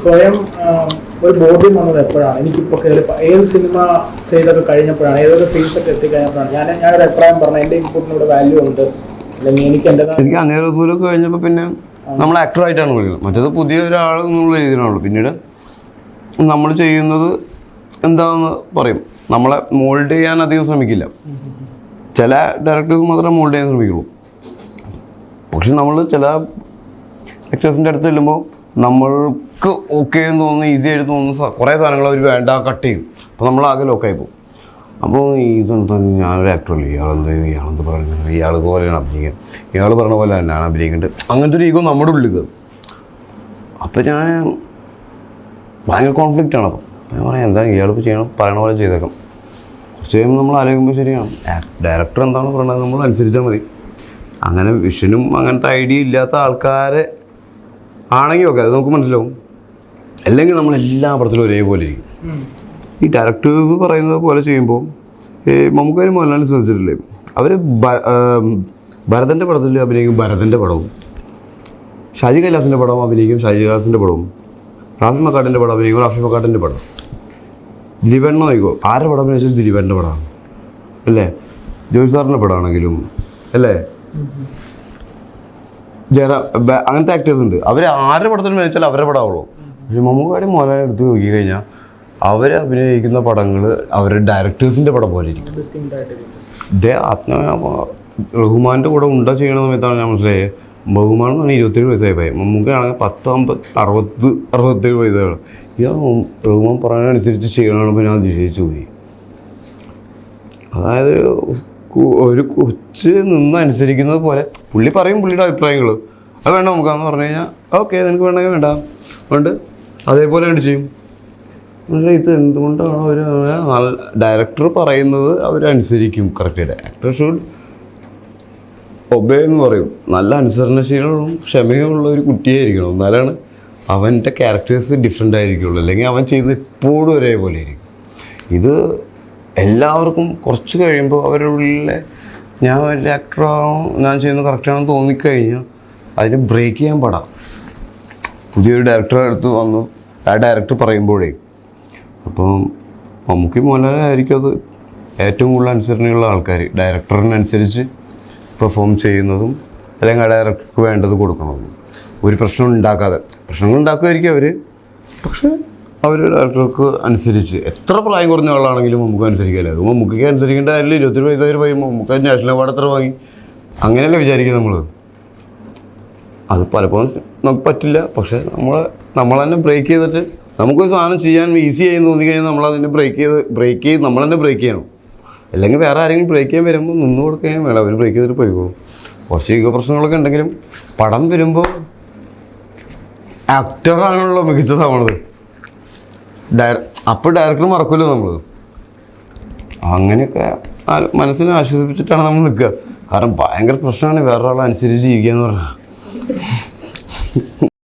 സ്വയം ഒരു ബോധ്യം വന്നത് എപ്പോഴാണ്? എനിക്കിപ്പോൾ ഏത് സിനിമ ചെയ്തൊക്കെ കഴിഞ്ഞപ്പോഴാണ്, ഏതൊരു ഫേസൊക്കെ എത്തിക്കഴിഞ്ഞപ്പോഴാണ് ഞാനൊരു അഭിപ്രായം പറഞ്ഞു എൻ്റെ ഇൻപുട്ടിനോട് വാല്യൂ ഉണ്ട്, അല്ലെങ്കിൽ എനിക്ക് അന്നേ റസൂലൊക്കെ കഴിഞ്ഞപ്പോൾ പിന്നെ നമ്മൾ ആക്ടറായിട്ടാണ് വിളിക്കുന്നത്. മറ്റേത് പുതിയ ഒരാൾ എന്നുള്ള രീതിയിലാണുള്ളൂ. പിന്നീട് നമ്മൾ ചെയ്യുന്നത് എന്താണെന്ന് പറയും. നമ്മളെ മോൾഡ് ചെയ്യാൻ അധികം ശ്രമിക്കില്ല. ചില ഡയറക്ടേഴ്സ് മാത്രമേ മോൾഡ് ചെയ്യാൻ ശ്രമിക്കുള്ളൂ. പക്ഷെ നമ്മൾ ചില ആക്ടേഴ്സിൻ്റെ അടുത്ത് ചെല്ലുമ്പോൾ നമ്മൾക്ക് ഓക്കെ എന്ന് തോന്നുന്നു, ഈസി ആയിട്ട് തോന്നുന്ന കുറേ സാധനങ്ങൾ അവർ വേണ്ട കട്ട് ചെയ്യും. അപ്പോൾ നമ്മൾ ആകെ ലോക്കായി പോകും. അപ്പോൾ ഇതെന്താ, ഞാനൊരു ആക്ടറല്ലേ, ഇയാളെന്ത് പറയുന്നത്, ഇയാൾക്ക് പോലെയാണ് അഭിനയിക്കുക, ഇയാൾ പറഞ്ഞ പോലെ തന്നെയാണ് അഭിനയിക്കേണ്ടത്, അങ്ങനത്തെ ഒരു ഈഗോ നമ്മുടെ ഉള്ളിൽ കയറും. അപ്പോൾ ഞാൻ ഭയങ്കര കോൺഫ്ലിക്റ്റാണ്. അപ്പം ഞാൻ പറയാം, എന്താ ഇയാളിപ്പോൾ ചെയ്യണം, പറയണ പോലെ ചെയ്തേക്കാം. കുറച്ച് കഴിയുമ്പോൾ നമ്മൾ ആലോചിക്കുമ്പോൾ ശരിയാണ്, ഡയറക്ടർ എന്താണ് പറയുന്നത് നമ്മൾ അനുസരിച്ചാൽ മതി. അങ്ങനെ വിഷനും അങ്ങനത്തെ ഐഡിയ ഇല്ലാത്ത ആൾക്കാർ ആണെങ്കിൽ ഓക്കെ, അത് നമുക്ക് മനസ്സിലാവും. അല്ലെങ്കിൽ നമ്മളെല്ലാ പടത്തിലും ഒരേപോലെ ഇരിക്കും. ഈ ഡയറക്ടേഴ്സ് പറയുന്നത് പോലെ ചെയ്യുമ്പോൾ മമ്മൂക്കാർ മോഹൻലാലിനെ ശ്രദ്ധിച്ചിട്ടില്ലേ, അവർ ഭരതൻ്റെ പടത്തിൽ അഭിനയിക്കും ഭരതൻ്റെ പടവും, ഷാജി കൈലാസിൻ്റെ പടം അഭിനയിക്കും ഷാജി കൈലാസിൻ്റെ പടവും, റാഫി മക്കാട്ടിൻ്റെ പടം അഭിനയിക്കും റാഫി മക്കാട്ടിൻ്റെ പടം. ദിലീപേണ്ണ നോക്കിക്കോ, ആരുടെ പടം അഭിനയിച്ചാൽ ദിലീപേണ്ണൻ്റെ പടമാണ് അല്ലേ. ജോയി സാറിൻ്റെ പടമാണെങ്കിലും അല്ലേ, അങ്ങനത്തെ ആക്ടേഴ്സ് ഉണ്ട്. അവർ ആരുടെ പടത്തിൽ അഭിനയിച്ചാൽ അവരുടെ പടമാവുള്ളൂ. പക്ഷെ മമ്മൂക്കാടി മോഹൻലാലിനെ എടുത്ത് നോക്കിക്കഴിഞ്ഞാൽ അവർ അഭിനയിക്കുന്ന പടങ്ങൾ അവരുടെ ഡയറക്ടേഴ്സിൻ്റെ പടം പോലെ ഇരിക്കും. റഹ്മാൻ്റെ കൂടെ ഉണ്ട ചെയ്യണ സമയത്താണ് ഞാൻ മനസ്സിലായത്, ബഹുമാൻ എന്ന് പറഞ്ഞാൽ 27 വയസ്സായി പോയി, മമ്മൂക്കാണെങ്കിൽ 67 വയസ്സാണ്. റഹ്മാൻ പറയാനനുസരിച്ച് ചെയ്യണമെന്ന് ഞാൻ നിശ്ചയിച്ചു പോയി. അതായത് ഒരു കൊച്ച് നിന്ന് അനുസരിക്കുന്നത് പോലെ പുള്ളി പറയും പുള്ളിയുടെ അഭിപ്രായങ്ങൾ, അത് വേണ്ട നമുക്കാന്ന് പറഞ്ഞു കഴിഞ്ഞാൽ ഓക്കെ, നിനക്ക് വേണമെങ്കിൽ വേണ്ട അതുകൊണ്ട് അതേപോലെ കണ്ട് ചെയ്യും. ഇത് എന്തുകൊണ്ടാണ് അവർ ഡയറക്ടർ പറയുന്നത് അവരനുസരിക്കും കറക്റ്റായിട്ട്. ആക്ടർ ഷുഡ് ഒബേ എന്ന് പറയും. നല്ല അനുസരണശീലവും ക്ഷമയുള്ള ഒരു കുട്ടിയായിരിക്കണം, എന്നാലാണ് അവൻ്റെ ക്യാരക്ടേഴ്സ് ഡിഫറെൻ്റ് ആയിരിക്കുള്ളൂ. അല്ലെങ്കിൽ അവൻ ചെയ്യുന്നത് എപ്പോഴും ഒരേപോലെ ആയിരിക്കും. ഇത് എല്ലാവർക്കും കുറച്ച് കഴിയുമ്പോൾ അവരുടെ ഉള്ളിലെ ഞാൻ വലിയ ആക്ടറാണോ, ഞാൻ ചെയ്യുന്നത് കറക്റ്റാണെന്ന് തോന്നിക്കഴിഞ്ഞാൽ അതിന് ബ്രേക്ക് ചെയ്യാൻ പാടാം. പുതിയൊരു ഡയറക്ടറെ അടുത്ത് വന്നു ആ ഡയറക്ടർ പറയുമ്പോഴേ, അപ്പം നമുക്ക് മോഹൻലാലായിരിക്കും അത് ഏറ്റവും കൂടുതൽ അനുസരണയുള്ള ആൾക്കാർ, ഡയറക്ടറിനനുസരിച്ച് പെർഫോം ചെയ്യുന്നതും അല്ലെങ്കിൽ ആ ഡയറക്ടർക്ക് വേണ്ടത് കൊടുക്കണതും, ഒരു പ്രശ്നം ഉണ്ടാക്കാതെ. പ്രശ്നങ്ങൾ ഉണ്ടാക്കുമായിരിക്കും അവർ, പക്ഷേ അവർ ഡയറക്ടർക്ക് അനുസരിച്ച് എത്ര പ്രായം കുറഞ്ഞ ആളാണെങ്കിലും നമുക്ക് അനുസരിക്കാമല്ലോ. അത് നമുക്ക് അനുസരിക്കേണ്ട കാര്യമില്ല. 27 വയസ്സായി പറയുമ്പോൾ നമുക്ക് നാഷണൽ അവാർഡ് എത്ര വാങ്ങി അങ്ങനെയല്ലേ വിചാരിക്കും നമ്മൾ. അത് പലപ്പോഴും നമുക്ക് പറ്റില്ല. പക്ഷേ നമ്മൾ തന്നെ ബ്രേക്ക് ചെയ്തിട്ട് നമുക്കൊരു സാധനം ചെയ്യാൻ ഈസി ആയി തോന്നിക്കഴിഞ്ഞാൽ നമ്മളതിനെ ബ്രേക്ക് ചെയ്ത് നമ്മൾ തന്നെ ബ്രേക്ക് ചെയ്യണം. അല്ലെങ്കിൽ വേറെ ആരെങ്കിലും ബ്രേക്ക് ചെയ്യാൻ വരുമ്പോൾ നിന്ന് കൊടുക്കുകയും വേണം, അവർ ബ്രേക്ക് ചെയ്തിട്ട് പോയിക്കോളും. കുറച്ച് ഈഗോ പ്രശ്നങ്ങളൊക്കെ ഉണ്ടെങ്കിലും പടം വരുമ്പോൾ ആക്ടറാണല്ലോ മികച്ചതാവണത്. അപ്പോൾ ഡയറക്ടർ മറക്കുമല്ലോ നമ്മൾ. അങ്ങനെയൊക്കെ മനസ്സിനെ ആശ്വസിപ്പിച്ചിട്ടാണ് നമ്മൾ നിൽക്കുക. കാരണം ഭയങ്കര പ്രശ്നമാണ് വേറൊരാളെ അനുസരിച്ച് ജീവിക്കുക എന്ന് പറഞ്ഞാൽ.